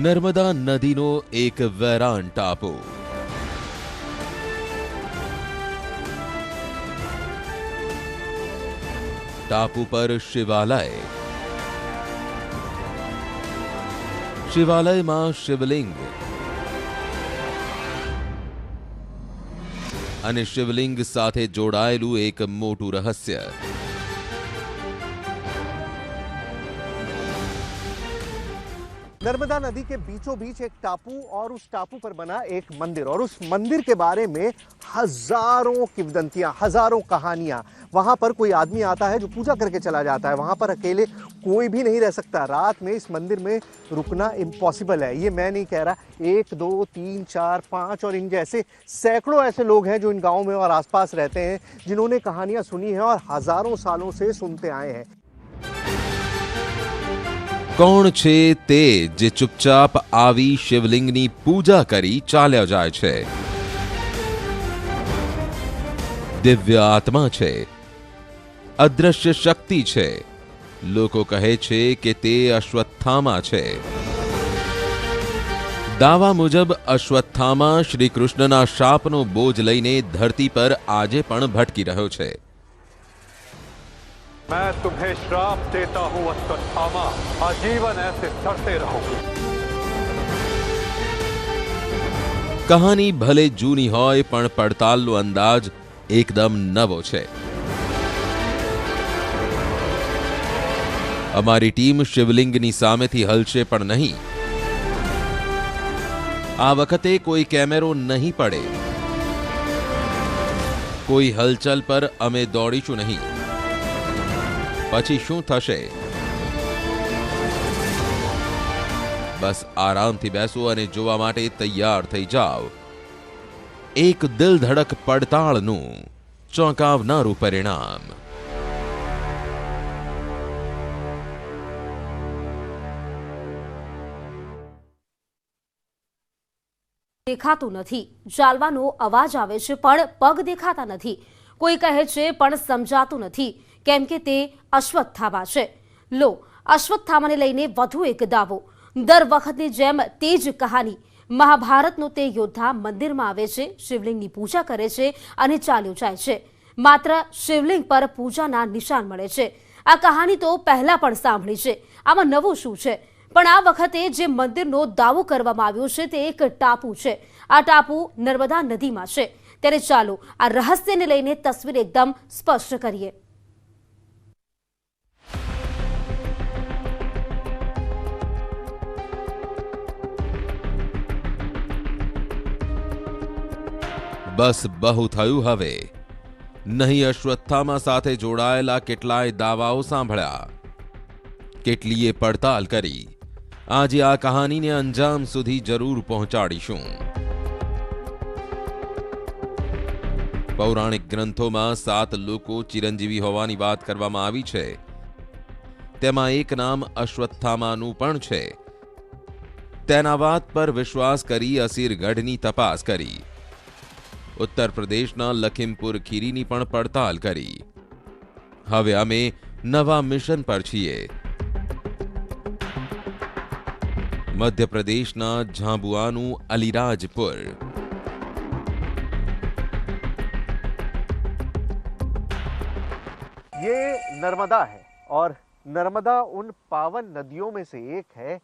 નર્મદા નદીનો એક વેરાન ટાપુ. ટાપુ પર શિવાલય. શિવાલયમાં શિવલિંગ અને શિવલિંગ સાથે જોડાયેલું એક મોટું રહસ્ય. नर्मदा नदी के बीचों बीच एक टापू और उस टापू पर बना एक मंदिर और उस मंदिर के बारे में हजारों किंवदंतियां, हजारों कहानियां। वहां पर कोई आदमी आता है जो पूजा करके चला जाता है, वहां पर अकेले कोई भी नहीं रह सकता। रात में इस मंदिर में रुकना इम्पॉसिबल है। ये मैं नहीं कह रहा, 1 2 3 4 5 और इन जैसे सैकड़ों ऐसे लोग हैं जो इन गाँव में और आसपास रहते हैं, जिन्होंने कहानियां सुनी है और हजारों सालों से सुनते आए हैं। કોણ છે તે જે ચૂપચાપ આવી શિવલિંગની પૂજા કરી ચાલ્યા જાય છે? દિવ્ય આત્મા છે, અદ્રશ્ય શક્તિ છે. લોકો કહે છે કે તે અશ્વત્થામા છે. દાવા મુજબ અશ્વત્થામા શ્રી કૃષ્ણના શાપનો બોજ લઈને ધરતી પર આજે પણ ભટકી રહ્યો છે. मैं तुम्हें श्राप देता हूं अश्वत्थामा, आजीवन ऐसे सड़ते रहो। કહાની ભલે જૂની હોય પણ પડતાલનો અંદાજ એકદમ નવો છે. અમારી ટીમ શિવલિંગની સામેથી હલશે પણ નહીં. આ વખતે કોઈ કેમેરો નહીં પડે, કોઈ હલચલ પર અમે દોડીશું નહીં. પછી શું થશે? બસ આરામથી બેસો અને જોવા માટે તૈયાર થઈ જાઓ. એક દિલ ધડક પડતાળનું ચોંકાવનારું પરિણામ. દેખાતું નથી, ચાલવાનો અવાજ આવે છે પણ પગ દેખાતા નથી. કોઈ કહે છે પણ સમજાતું નથી, કેમ કે તે અશ્વત્થામા છે. લો, અશ્વત્થામાને લઈને વધુ એક દાવો. દર વખતની જેમ તે જ કહાની. મહાભારતનો તે યોદ્ધા મંદિરમાં આવે છે, શિવલિંગની પૂજા કરે છે અને ચાલ્યો જાય છે. માત્ર શિવલિંગ પર પૂજાના નિશાન મળે છે. આ કહાની તો પહેલા પણ સાંભળી છે, આમાં નવું શું છે? પણ આ વખતે જે મંદિરનો દાવો કરવામાં આવ્યો છે તે એક ટાપુ છે. આ ટાપુ નર્મદા નદીમાં છે. ત્યારે ચાલો આ રહસ્યને લઈને તસવીર એકદમ સ્પષ્ટ કરીએ. બસ બહુ થયું હવે. નહીં અશ્વત્થામા સાથે જોડાયેલા કેટલાય દાવાઓ સાંભળ્યા, કેટલીય પડતાલ કરી. આજે આ કહાનીને અંજામ સુધી જરૂર પહોંચાડીશું. પૌરાણિક ગ્રંથોમાં 7 લોકો ચિરંજીવી હોવાની વાત કરવામાં આવી છે. તેમાં એક નામ અશ્વત્થામાનું પણ છે. તેના વાત પર વિશ્વાસ કરી અસીરગઢની તપાસ કરી. ઉત્તર પ્રદેશના લખીમપુર ખીરીની પણ પડતાલ કરી. હવે અમે નવા મિશન પર છીએ. મધ્યપ્રદેશના ઝાબુઆનું અલીરાજપુર. ये नर्मदा है और नर्मदा उन पावन नदियों में से एक है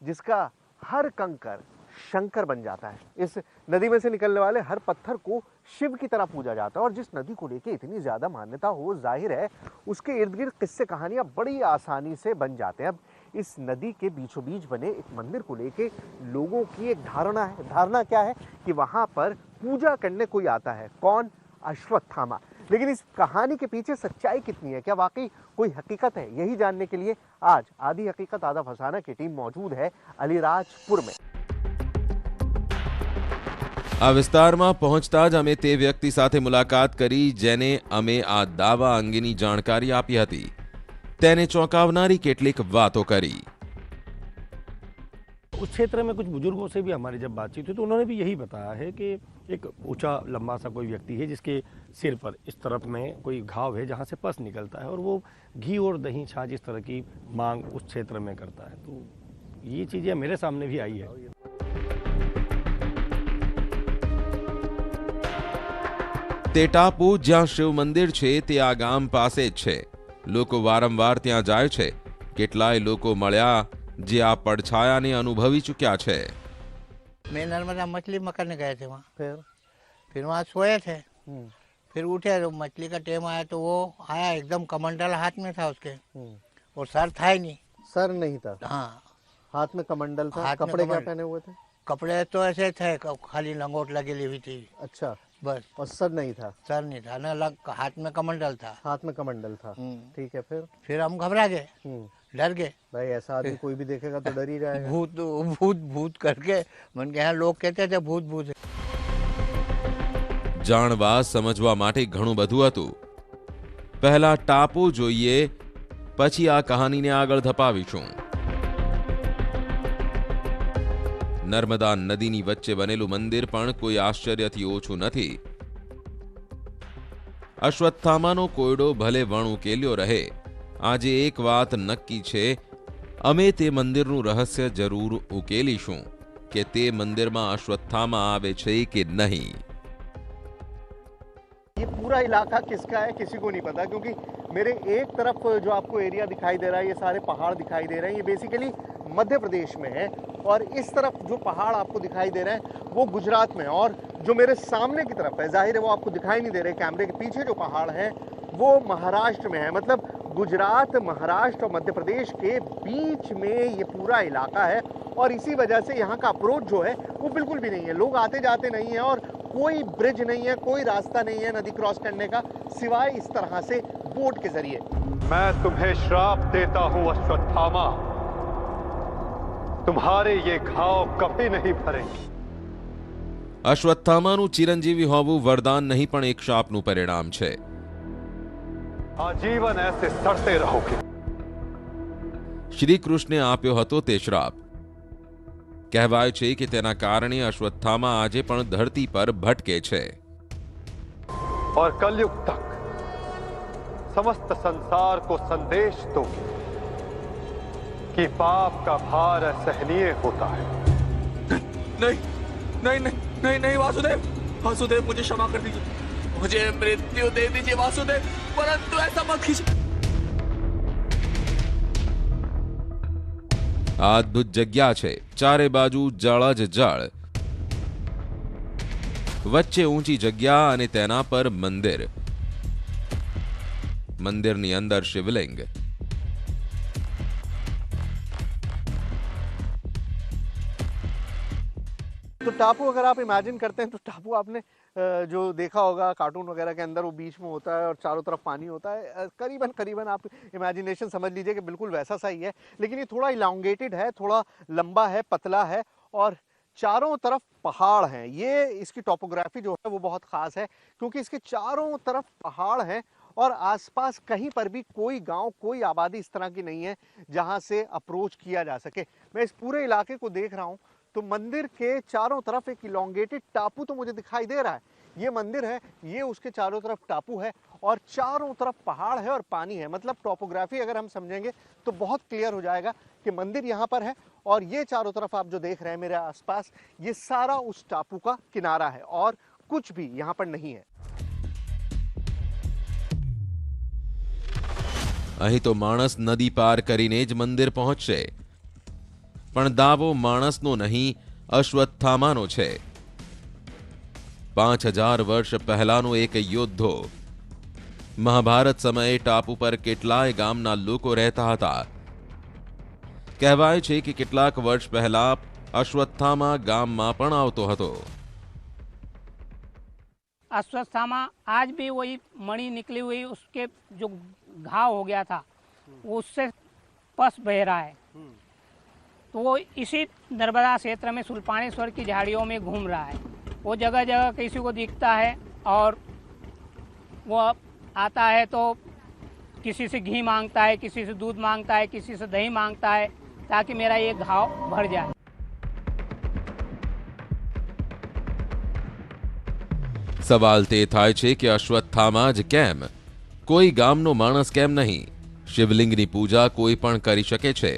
जिसका हर कंकर शंकर बन जाता है। इस नदी में से निकलने वाले हर पत्थर को शिव की तरह पूजा जाता है और जिस नदी को लेके इतनी ज्यादा मान्यता हो, जाहिर है उसके इर्द गिर्द किस्से कहानियां बड़ी आसानी से बन जाते हैं। अब इस नदी के बीचों बीच बने एक मंदिर को लेके लोगों की एक धारणा है। धारणा क्या है कि वहां पर पूजा करने कोई आता है। कौन? अश्वत्थामा। लेकिन इस कहानी के पीछे सच्चाई कितनी है, क्या वाकई कोई हकीकत है? यही जानने के लिए आज आधी हकीकत आधा फसाना की टीम मौजूद है अलीराजपुर में। આ વિસ્તારમાં પહોંચતા જ અમે તે વ્યક્તિ સાથે મુલાકાત કરી જેને અમે આ દાવા અંગેની જાણકારી આપી હતી. તેને ચોંકાવનારી કેટલીક વાતો કરી. उस क्षेत्र में कुछ बुजुर्गों से भी हमारी जब बातचीत हुई तो उन्होंने भी यही बताया है कि एक ऊंचा लंबा सा कोई व्यक्ति है जिसके सिर पर इस तरफ में कोई घाव है जहां से पस निकलता है और वो घी और दही छाछ इस तरह की मांग उस क्षेत्र में करता है। तो ये चीज़ें मेरे सामने भी आई है। તે ટાપુ જ્યાં શિવ મંદિર છે તે આ ગામ પાસે જ છે. લોકો વારંવાર ત્યાં જાય છે. કેટલાય લોકો મળ્યા જે આ પડછાયાને અનુભવી ચૂક્યા છે. मैं नर्मदा मछली पकड़ने गए थे वहाँ, फिर वहाँ सोए थे, फिर उठे तो मछली का टाइम आया तो वो आया एकदम कमंडल हाथ में था उसके, और सर था ही नहीं। सर नहीं था, हाँ, हाथ में कमंडल था। हाथ में कपड़े क्या कमंडल। पहने हुए थे? कपड़े तो ऐसे थे, खाली लंगोट लगेली हुई थी अच्छा, बस, और सर नहीं था? सर नहीं था ना, हाथ में कमंडल था। हाथ में कमंडल था, ठीक है। फिर हम घबरा गए, डर गए। भाई ऐसा आदमी कोई भी देखेगा तो डर ही जाएगा। भूत भूत भूत करके मन के यहाँ लोग कहते थे भूत भूत है। જાણવા સમજવા માટે ઘણું બધું હતું. પહેલા ટાપુ જોઈએ, પછી આ કહાનીને આગળ ધપાવીશું. નર્મદા નદીની વચ્ચે બનેલું મંદિર પણ કોઈ આશ્ચર્યથી ઓછું નથી. અશ્વત્થામાનો કોયડો ભલે વણ ઉકેલ્યો રહે, આજે એક વાત નક્કી છે, અમે તે મંદિરનું રહસ્ય જરૂર ઉકેલીશું કે તે મંદિરમાં અશ્વત્થામા આવે છે કે નહીં. ये पूरा इलाका किसका है किसी को नहीं पता, क्योंकि मेरे एक तरफ जो आपको एरिया दिखाई दे रहा है, ये सारे पहाड़ दिखाई दे रहे हैं, ये बेसिकली मध्य प्रदेश में है, और इस तरफ जो पहाड़ आपको दिखाई दे रहे हैं वो गुजरात में है, और जो मेरे सामने की तरफ है, जाहिर है वो आपको दिखाई नहीं दे रहे, कैमरे के पीछे जो पहाड़ है वो महाराष्ट्र में है। मतलब गुजरात, महाराष्ट्र और मध्य प्रदेश के बीच में ये पूरा इलाका है, और इसी वजह से यहाँ का अप्रोच जो है वो बिल्कुल भी नहीं है, लोग आते जाते नहीं है, और कोई ब्रिज नहीं है, कोई रास्ता नहीं है नदी क्रॉस करने का, सिवाय इस तरह से बोट के जरिए। मैं तुम्हें श्राप देता हूं अश्वत्थामा, तुम्हारे ये घाव कभी नहीं भरेंगे। અશ્વત્થામાનું ચિરંજીવી હોવું વરદાન નહીં પણ એક શાપનું પરિણામ છે. आजीवन ऐसे सड़ते रहोगे। શ્રી કૃષ્ણે આપ્યો હતો તે શ્રાપ. કહેવાય છે કે તેના કારણે અશ્વત્થામા આજે પણ ધરતી પર ભટકે છે. और कलयुग तक समस्त संसार को संदेश दो कि पाप का भार असहनीय होता है। नहीं नहीं नहीं नहीं नहीं वासुदेव, वासुदेव मुझे क्षमा कर दीजिए, मुझे मृत्यु दे दीजिए वासुदेव, परंतु ऐसा मत कीजिए। આ અદ્ભુત જગ્યા છે. ચારે બાજુ જળ જ જળ, વચ્ચે ઊંચી જગ્યા અને તેના પર મંદિર. મંદિરની અંદર શિવલિંગ. तो टापू अगर आप इमेजिन करते हैं तो टापू आपने जो देखा होगा कार्टून वगैरह के अंदर, वो बीच में होता है और चारों तरफ पानी होता है, करीबन आप इमेजिनेशन समझ लीजिए कि बिल्कुल वैसा सा ही है, लेकिन ये थोड़ा इलांगेटेड है, थोड़ा लंबा है, पतला है, और चारों तरफ पहाड़ हैं। ये इसकी टोपोग्राफी जो है वो बहुत ख़ास है, क्योंकि इसके चारों तरफ पहाड़ हैं और आसपास कहीं पर भी कोई गांव, कोई आबादी इस तरह की नहीं है जहां से अप्रोच किया जा सके। मैं इस पूरे इलाके को देख रहा हूं तो मंदिर के चारों तरफ एक इलोंगेटेड टापू तो मुझे दिखाई दे रहा है। ये मंदिर है, ये उसके चारों तरफ टापू है, और चारों तरफ पहाड़ है और पानी है। मतलब टोपोग्राफी अगर हम समझेंगे तो बहुत क्लियर हो जाएगा कि मंदिर यहाँ पर है, और ये चारों तरफ आप जो देख रहे हैं मेरे आसपास, ये सारा उस टापू का किनारा है, और कुछ भी यहाँ पर नहीं है। અહીં તો માણસ નદી પાર કરીને જ મંદિર પહોંચશે, પણ દાવો માણસનો નહીં, અશ્વત્થામાનો છે. 5000 વર્ષ પહેલાનો એક યોદ્ધો. મહાભારત સમયે ટાપુ પર કેટલાય ગામના લોકો રહેતા હતા. કહેવાય છે કે કેટલાક વર્ષ પહેલા અશ્વત્થામા ગામમાં પણ આવતો હતો. अश्वत्थामा आज भी वही मणि निकली हुई, उसके जो घाव हो गया था वो उससे पस बह रहा है, तो वो इसी नर्मदा क्षेत्र में सुल्पानेश्वर की झाड़ियों में घूम रहा है। वो जगह जगह किसी को दिखता है, और वो आता है तो किसी से घी मांगता है, किसी से दूध मांगता है, किसी से दही मांगता है, ताकि मेरा ये घाव भर जाए। સવાલ તે થાય છે કે અશ્વત્થામા જ કેમ? કોઈ ગામનો માણસ કેમ નહીં? શિવલિંગની પૂજા કોઈ પણ કરી શકે છે.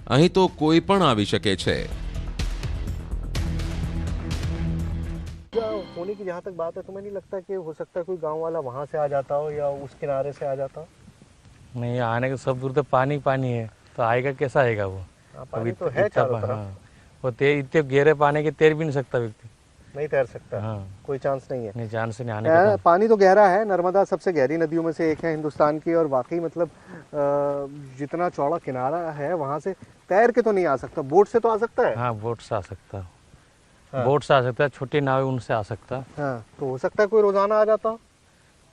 અહીં તો કોઈ પણ આવી શકે છે। होने की जहाँ तक बात है, तुम्हें नहीं लगता कि हो सकता है कोई गांव वाला वहां से आ जाता हो या उस किनारे से आ जाता हो? नहीं, आने के सब दूर तो पानी पानी है, तो आएगा कैसा आएगा वो? पानी तो है चारों तरफ। हाँ, वो इतने गहरे पानी के तैर भी नहीं सकता व्यक्ति, नहीं तैर सकता। हाँ, कोई चांस नहीं है। नहीं, चांस नहीं आने का। पानी तो गहरा है। नर्मदा सबसे गहरी नदियों में से एक है हिंदुस्तान की, और वाकई मतलब जितना चौड़ा किनारा है वहां से तैर के तो नहीं आ सकता, बोट से तो आ सकता है। हाँ, बोट से आ सकता है, बोट से आ सकता है, छोटी नाव है उनसे आ सकता है। हाँ, तो हो सकता है कोई रोजाना आ जाता हो।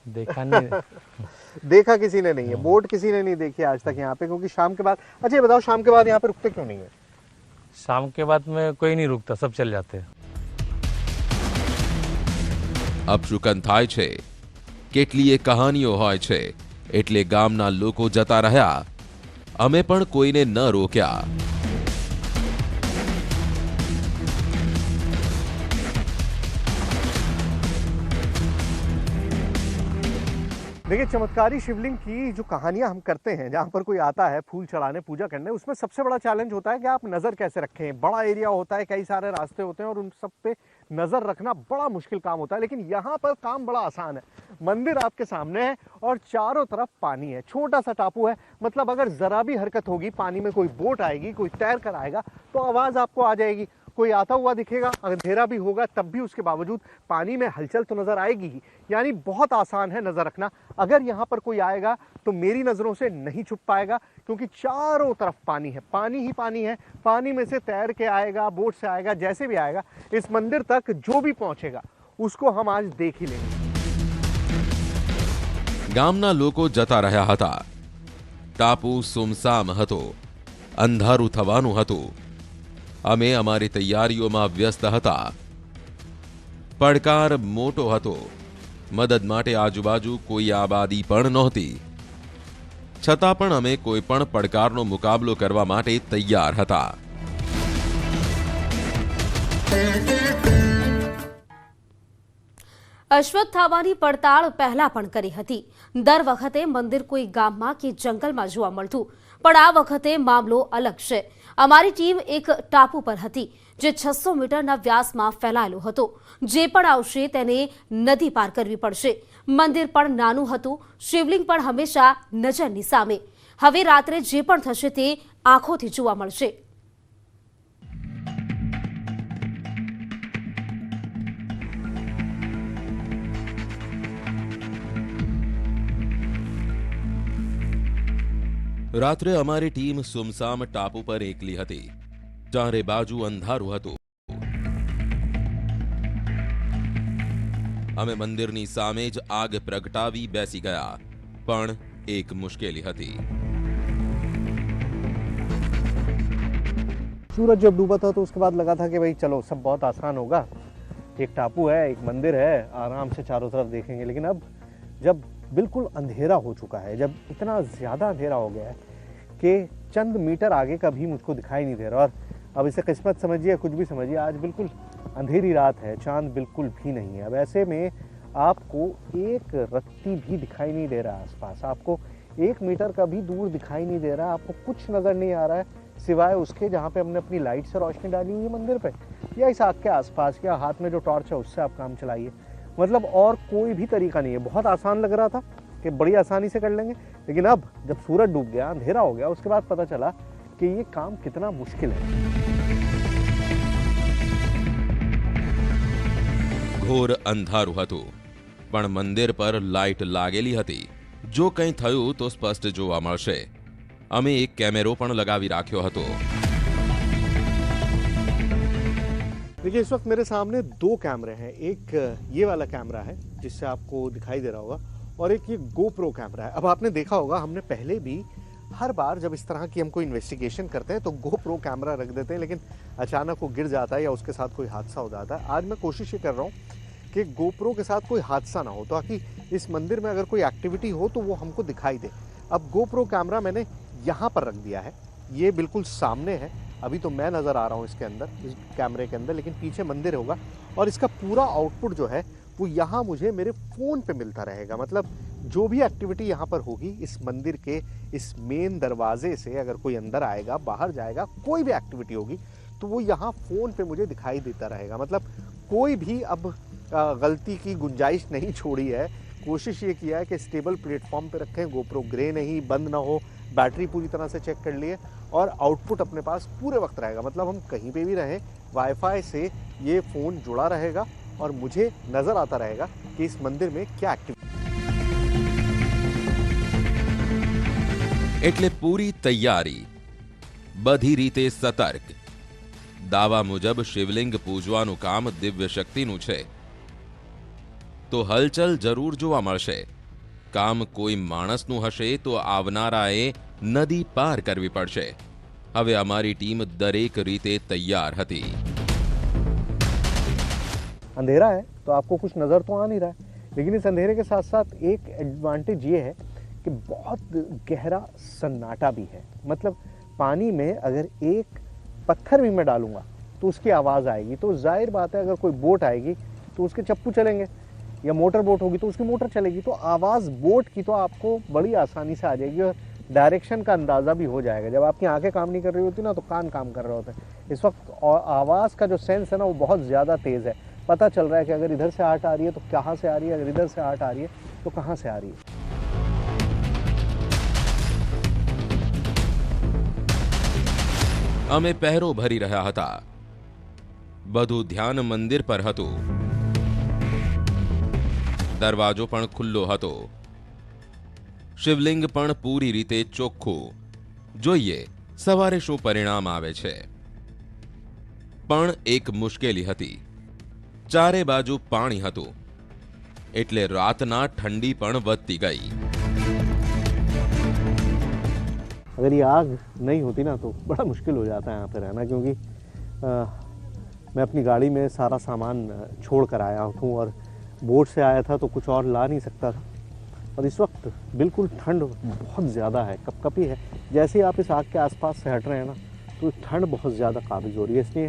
देखा नहीं देखा किसी ने नहीं है, बोट किसी ने नहीं देखी आज तक यहाँ पे, क्योंकि शाम के बाद। अच्छा ये बताओ, शाम के बाद यहाँ पे रुकते क्यों नहीं है? शाम के बाद में कोई नहीं रुकता, सब चल जाते हैं। અપશુકન થાય છે, કેટલીય કહાનીઓ હોય છે, એટલે ગામના લોકો જતા રહ્યા। અમે પણ કોઈને ન રોક્યા। देखिए, चमत्कारी शिवलिंग की जो कहानियां हम करते हैं, जहां पर कोई आता है फूल चढ़ाने, पूजा करने, उसमें सबसे बड़ा चैलेंज होता है कि आप नज़र कैसे रखें। बड़ा एरिया होता है, कई सारे रास्ते होते हैं और उन सब पे नज़र रखना बड़ा मुश्किल काम होता है। लेकिन यहाँ पर काम बड़ा आसान है। मंदिर आपके सामने है और चारों तरफ पानी है, छोटा सा टापू है। मतलब अगर जरा भी हरकत होगी, पानी में कोई बोट आएगी, कोई तैर कर आएगा, तो आवाज़ आपको आ जाएगी। कोई आता हुआ दिखेगा, अंधेरा भी होगा, तब भी उसके बावजूद पानी में हलचल तो नजर आएगी ही। यानी बहुत आसान है नजर रखना। अगर यहाँ पर कोई आएगा तो मेरी नजरों से नहीं छुप पाएगा, क्योंकि चारों तरफ पानी है, पानी ही पानी है। पानी में से तैर के आएगा, बोट से आएगा, जैसे भी आएगा, इस मंदिर तक जो भी पहुंचेगा उसको हम आज देख ही लेंगे। ગામના લોકો જતા રહ્યા હતા। ટાપુ સુમસામ હતો, અંધારું થવાનું હતું। અમે અમારી તૈયારીઓમાં વ્યસ્ત હતા। પડકાર મોટો હતો, મદદ માટે આજુબાજુ કોઈ આબાદી પણ નહોતી, છતાં પણ અમે કોઈ પણ પડકારનો મુકાબલો કરવા માટે તૈયાર હતા। અશ્વત્થામાની પડતાળ પહેલા પણ કરી હતી। દર વખતે મંદિર કોઈ ગામમાં કે જંગલમાં જોવા મળતું, પણ આ વખતે મામલો અલગ છે। અમારી ટીમ એક ટાપુ પર હતી, જે 600 મીટરના વ્યાસમાં ફેલાયેલો હતો। જે પણ આવશે તેને નદી પાર કરવી પડશે। મંદિર પણ નાનું હતું, શિવલિંગ પણ હંમેશા નજરની સામે। હવે રાત્રે જે પણ થશે તે આંખોથી જોવા મળશે। રાત્રે અમારી ટીમ સુમસામ ટાપુ પર એકલી હતી। ચારે બાજુ અંધારું હતું। અમે મંદિરની સામે જ આગ પ્રગટાવી બેસી ગયા, પણ એક મુશ્કેલી હતી। सूरज जब डूबा था तो उसके बाद लगा था कि भाई चलो सब बहुत आसान होगा, एक टापू है, एक मंदिर है, आराम से चारों तरफ देखेंगे। लेकिन अब जब बिल्कुल अंधेरा हो चुका है, जब इतना ज़्यादा अंधेरा हो गया है कि चंद मीटर आगे का भी मुझको दिखाई नहीं दे रहा। और अब इसे किस्मत समझिए, कुछ भी समझिए, आज बिल्कुल अंधेरी रात है, चांद बिल्कुल भी नहीं है। अब ऐसे में आपको एक रत्ती भी दिखाई नहीं दे रहा आसपास, आपको 1 मीटर का भी दूर दिखाई नहीं दे रहा, आपको कुछ नज़र नहीं आ रहा है सिवाय उसके जहाँ पे हमने अपनी लाइट से रोशनी डाली हुई है मंदिर पे, या इस आग के आसपास, या हाथ में जो टॉर्च है उससे आप काम चलाइए। मतलब और कोई भी तरीका नहीं है। बहुत आसान लग रहा था कि बड़ी आसानी से कर लेंगे, लेकिन अब जब सूरज डूब गया, अंधेरा हो गया, उसके बाद पता चला कि ये काम कितना मुश्किल है। ઘોર અંધારું હતું, પણ મંદિર પર લાઇટ લાગેલી હતી। જો કંઈ થયું તો સ્પષ્ટ જોવા મળશે। અમે એક કેમેરો પણ લગાવી રાખ્યો હતો। देखिए, इस वक्त मेरे सामने 2 कैमरे हैं। एक ये वाला कैमरा है जिससे आपको दिखाई दे रहा होगा, और एक ये GoPro कैमरा है। अब आपने देखा होगा, हमने पहले भी हर बार जब इस तरह की हम कोई इन्वेस्टिगेशन करते हैं तो GoPro कैमरा रख देते हैं, लेकिन अचानक वो गिर जाता है या उसके साथ कोई हादसा हो जाता है। आज मैं कोशिश ये कर रहा हूँ कि GoPro के साथ कोई हादसा ना हो, ताकि इस मंदिर में अगर कोई एक्टिविटी हो तो वो हमको दिखाई दे। अब GoPro कैमरा मैंने यहाँ पर रख दिया है, ये बिल्कुल सामने है। अभी तो मैं नज़र आ रहा हूँ इसके अंदर, इस कैमरे के अंदर, लेकिन पीछे मंदिर होगा और इसका पूरा आउटपुट जो है वो यहाँ मुझे मेरे फ़ोन पे मिलता रहेगा। मतलब जो भी एक्टिविटी यहाँ पर होगी इस मंदिर के इस मेन दरवाजे से, अगर कोई अंदर आएगा बाहर जाएगा, कोई भी एक्टिविटी होगी तो वो यहाँ फ़ोन पे मुझे दिखाई देता रहेगा। मतलब कोई भी अब गलती की गुंजाइश नहीं छोड़ी है। कोशिश ये किया है कि स्टेबल प्लेटफॉर्म पे रखें, गोप्रो ग्रे नहीं, बंद ना हो, बैटरी पूरी तरह से चेक कर लिए और आउटपुट अपने पास पूरे वक्त रहेगा। मतलब हम कहीं पे भी रहें वाईफाई से ये फ़ोन जुड़ा रहेगा और मुझे नज़र आता रहेगा कि इस मंदिर में क्या एक्टिविटी। એટલે પૂરી તૈયારી, બધી રીતે સતર્ક। દાવા મુજબ શિવલિંગ પૂજવાનું કામ દિવ્ય શક્તિનું છે તો હલચલ જરૂર જોવા મળશે। કામ કોઈ માણસનું હશે તો આવનારાએ નદી પાર કરવી પડશે। હવે અમારી ટીમ દરેક રીતે તૈયાર હતી। अंधेरा है तो आपको कुछ नज़र तो आ नहीं रहा है, लेकिन इस अंधेरे के साथ साथ एक एडवांटेज ये है कि बहुत गहरा सन्नाटा भी है। मतलब पानी में अगर एक पत्थर भी मैं डालूंगा तो उसकी आवाज़ आएगी। तो जाहिर बात है अगर कोई बोट आएगी तो उसके चप्पू चलेंगे, या मोटर बोट होगी तो उसकी मोटर चलेगी। तो आवाज़ बोट की तो आपको बड़ी आसानी से आ जाएगी और डायरेक्शन का अंदाज़ा भी हो जाएगा। जब आपकी आंखें काम नहीं कर रही होती ना तो कान काम कर रहे होते हैं। इस वक्त आवाज़ का जो सेंस है ना वो बहुत ज़्यादा तेज़ है। पता चल रहा है कि अगर इधर से आहट आ रही है तो कहाँ से आ रही है, अगर इधर से आहट आ रही है तो कहाँ से आ रही है। અમે પહેરો ભરી રહ્યા હતા। બધું ધ્યાન મંદિર પર હતું। દરવાજો પણ ખુલ્લો હતો। શિવલિંગ પણ પૂરી રીતે ચોખ્ખું। જોઈએ સવારે શું પરિણામ આવે છે। પણ એક મુશ્કેલી હતી। ચારે બાજુ પાણી હતું એટલે રાતના ઠંડી પણ વધતી ગઈ। अगर ये आग नहीं होती ना तो बड़ा मुश्किल हो जाता है यहाँ पे रहना, क्योंकि मैं अपनी गाड़ी में सारा सामान छोड़ कर आया हूँ और बोट से आया था तो कुछ और ला नहीं सकता था। और इस वक्त बिल्कुल ठंड बहुत ज़्यादा है, कपकपी है। जैसे ही आप इस आग के आसपास से हट रहे हैं ना तो ठंड बहुत ज़्यादा काबिज हो रही है। इसलिए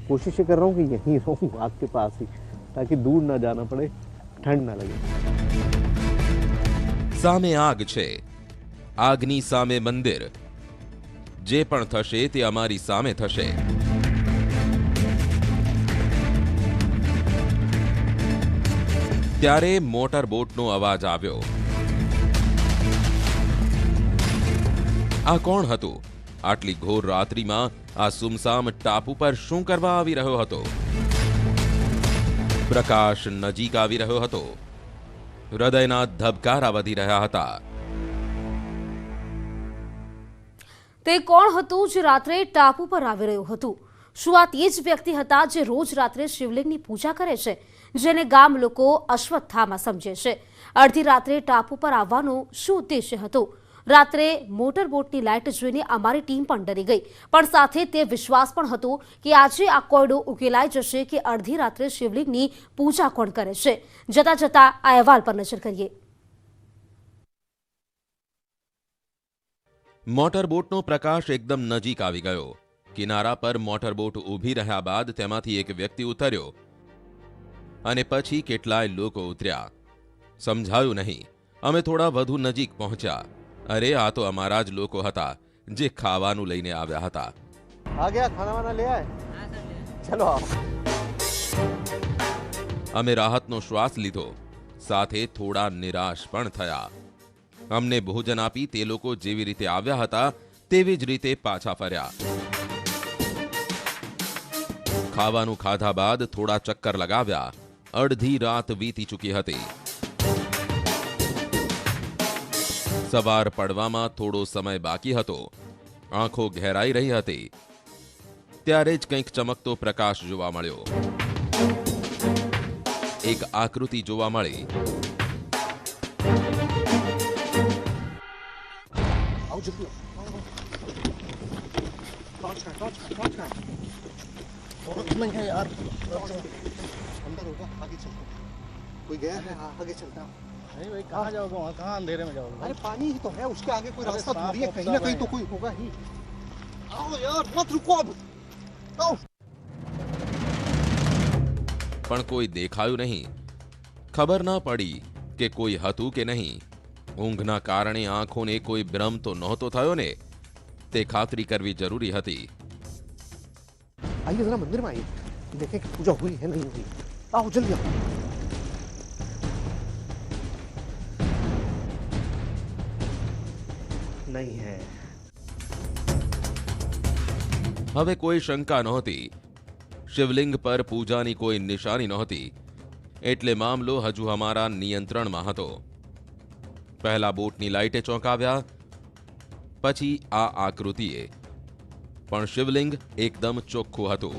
कोशिश ये कर रहा हूँ कि यहीं रहूँ आग के पास ही, ताकि दूर ना जाना पड़े, ठंड ना लगे। सामे आग छे, આગની સામે મંદિર। જે પણ થશે તે અમારી સામે થશે। ત્યારે મોટર બોટનો અવાજ આવ્યો। આ કોણ હતું? આટલી ઘોર રાત્રિમાં આ સુમસામ ટાપુ પર શું કરવા આવી રહ્યો હતો? પ્રકાશ નજીક આવી રહ્યો હતો। હૃદયના ધબકારા વધી રહ્યા હતા। તે કોણ હતું જે રાત્રે ટાપુ પર આવી રહ્યું હતું? શું આ તે જ વ્યક્તિ હતા જે રોજ રાત્રે શિવલિંગની પૂજા કરે છે, જેને ગામ લોકો અશ્વત્થામા સમજે છે? અડધી રાત્રે ટાપુ પર આવવાનો શું ઉદ્દેશ્ય હતો? રાત્રે મોટર બોટની લાઇટ જોઈને અમારી ટીમ પણ ડરી ગઈ, પણ સાથે તે વિશ્વાસ પણ હતો કે આજે આ કોયડો ઉકેલાઈ જશે કે અડધી રાત્રે શિવલિંગની પૂજા કોણ કરે છે। જતા જતા આ અહેવાલ પર નજર કરીએ। મોટરબોટનો પ્રકાશ એકદમ નજીક આવી ગયો। કિનારા પર મોટરબોટ ઊભી રહ્યા બાદ તેમાંથી એક વ્યક્તિ ઉતર્યો અને પછી કેટલાય લોકો ઉતર્યા। સમજાયું નહીં। અમે થોડા વધુ નજીક પહોંચ્યા। અરે આ તો અમારા જ લોકો હતા જે ખાવાનું લઈને આવ્યા હતા। आ गया, खाना वाना ले आए? चलो आओ। અમે રાહતનો શ્વાસ લીધો, સાથે થોડા નિરાશ પણ થયા। અમને ભોજન આપી તે લોકો જેવી રીતે આવ્યા હતા તેવી જ રીતે પાછા ફર્યા। ખાવાનું ખાધા બાદ થોડા ચક્કર લગાવ્યા। અડધી રાત વીતી ચૂકી હતી। સવાર પડવામાં થોડો સમય બાકી હતો। આંખો ઘેરાઈ રહી હતી ત્યારે જ કંઈક ચમકતો પ્રકાશ જોવા મળ્યો। એક આકૃતિ જોવા મળી। नहीं है यार, अंदर होगा, आगे चलते हैं। कोई गया है? हाँ, आगे चलता हूँ। नहीं भाई, कहाँ जाओगे वहाँ? कहाँ अंधेरे में जाओगे? अरे पानी ही तो है, उसके आगे कोई रास्ता थोड़ी है, कहीं ना कहीं तो कोई होगा ही। आओ यार, मत रुको अब, आओ। પણ કોઈ દેખાયું નહીં। ખબર ના પડી કે કોઈ હતું કે નહીં। ઊંઘના કારણે આંખોને કોઈ ભ્રમ તો નહોતો થયો ને, તે ખાતરી કરવી જરૂરી હતી। आइए जरा मंदिर में आइए, देखें कि पूजा हुई है नहीं हुई। आओ जल्दी आओ। नहीं है। હવે કોઈ શંકા નહોતી, શિવલિંગ પર પૂજાની કોઈ નિશાની નહોતી, એટલે મામલો હજુ અમારા નિયંત્રણમાં હતો। પહેલા બોટની લાઇટે ચોંકાવ્યા, પછી આ આકૃતિએ, પણ શિવલિંગ એકદમ ચોખ્ખું હતું।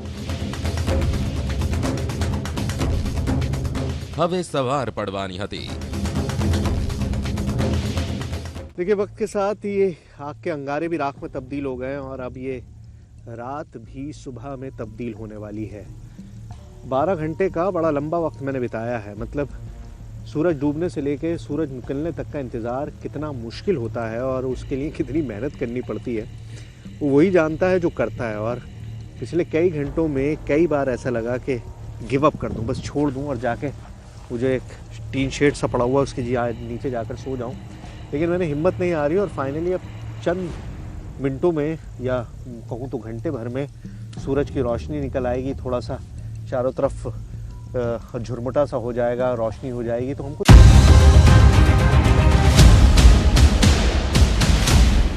હવે સવાર પડવાની હતી। देखिए वक्त के साथ ये आग के अंगारे भी राख में तब्दील हो गए और अब ये रात भी सुबह में तब्दील होने वाली है। 12 घंटे का बड़ा लंबा वक्त मैंने बिताया है। मतलब सूरज डूबने से लेके सूरज निकलने तक का इंतज़ार कितना मुश्किल होता है और उसके लिए कितनी मेहनत करनी पड़ती है, वो वही जानता है जो करता है। और पिछले कई घंटों में कई बार ऐसा लगा कि गिव अप कर दूं, बस छोड़ दूं और जाके वो जो एक टीन शेड सा पड़ा हुआ उसके नीचे जाकर सो जाऊं, लेकिन मैंने हिम्मत नहीं आ रही। और फाइनली अब चंद मिनटों में या कहूँ तो घंटे भर में सूरज की रोशनी निकल आएगी, थोड़ा सा चारों तरफ झुरमुटा सा हो जाएगा, रोशनी हो जाएगी, तो हमको